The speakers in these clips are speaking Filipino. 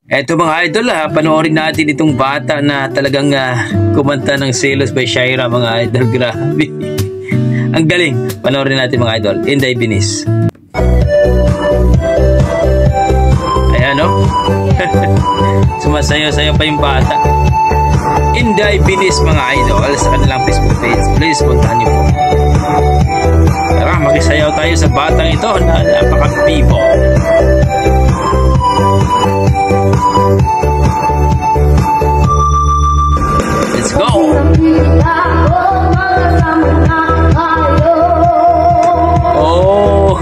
Eto mga idol, panoorin natin itong bata na talagang kumanta ng Selos by Shaira mga idol. Grabe. Ang galing. Panoorin natin mga idol. Inday Binis. Ayan o. Sumasayo-sayo pa yung bata. Inday Binis mga idol sa kanilang Facebook page. Please puntahan niyo po. Tara, makisayaw tayo sa batang ito na napaka-bibo. Let's go! Oh!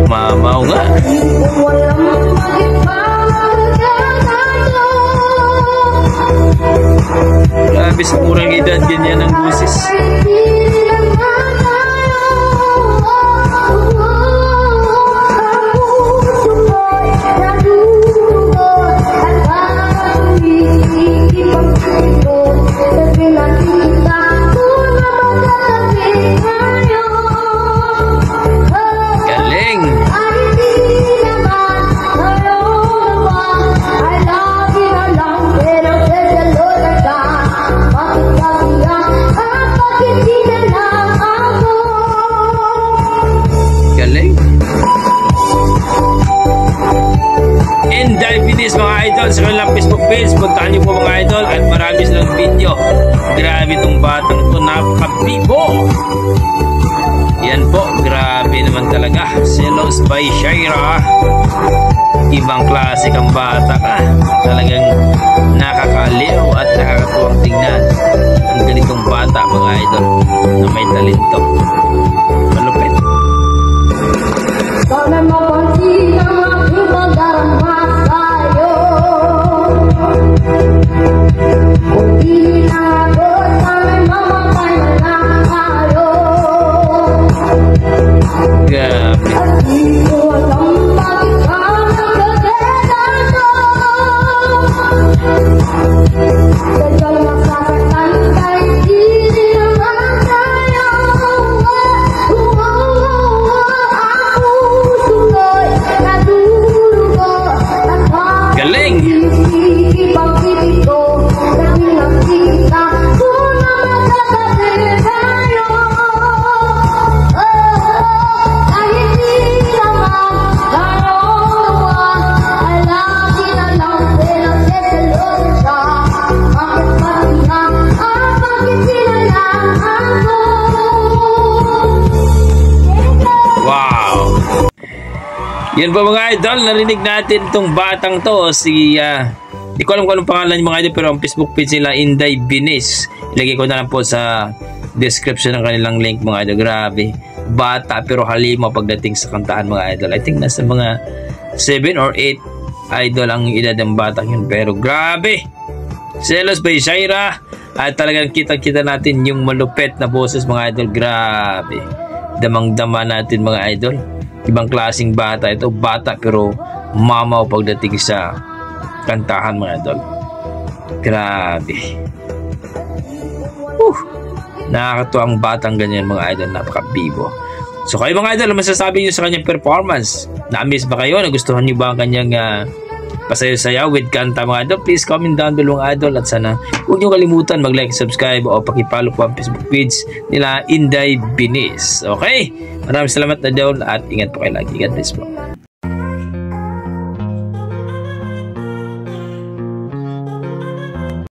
Mamaw nga! Grabe sa murang edad, ganyan ang busis. Inday Binis mga idol sa kanilang Facebook page. Puntahan niyo po mga idol at marami silang video. Grabe itong batang ito, napaka-bibo. Yan po, grabe naman talaga. Selos by Shaira. Ibang klase kang bata ka. Talagang nakakaliw at nakakatuwang tingnan. Ang ganitong bata mga idol na may talento. Malupit. Sana mapansin ang aking pagdarama sa'yo. Kung di na ako, sana'y mamatay na lang tayo. Grabe. At di ko alam bakit ka nagkagedado. Sadyang masasaktan kahit di naman tayo. Galing! Yan po mga idol, narinig natin itong batang to, si, di ko alam kung anong pangalan yung mga idol, pero ang Facebook page nila, Inday Binis. Ilagay ko na lang po sa description ng kanilang link mga idol. Grabe, bata pero halima pagdating sa kantahan mga idol. I think nasa mga 7 or 8 idol ang edad ng batang yun, pero grabe. Selos by Shaira, at talagang kita-kita natin yung malupet na boses mga idol. Grabe, damang-dama natin mga idol. Ibang klaseng bata ito, bata pero mamaw pagdating sa kantahan mga idol. Grabe. Nakakatuwang batang ganyan mga idol, napaka-bibo. So kayo mga idol, masasabi nyo sa kanyang performance? Na-miss ba kayo? Nagustuhan nyo ba ang kanyang pasayo-sayaw with kanta mga idol? Please comment down below mga idol, at sana huwag nyo kalimutan mag-like, subscribe o pakipollow po ang Facebook page nila Inday Binis. Okay? Maraming salamat na doon at ingat po kayo lagi. God bless po.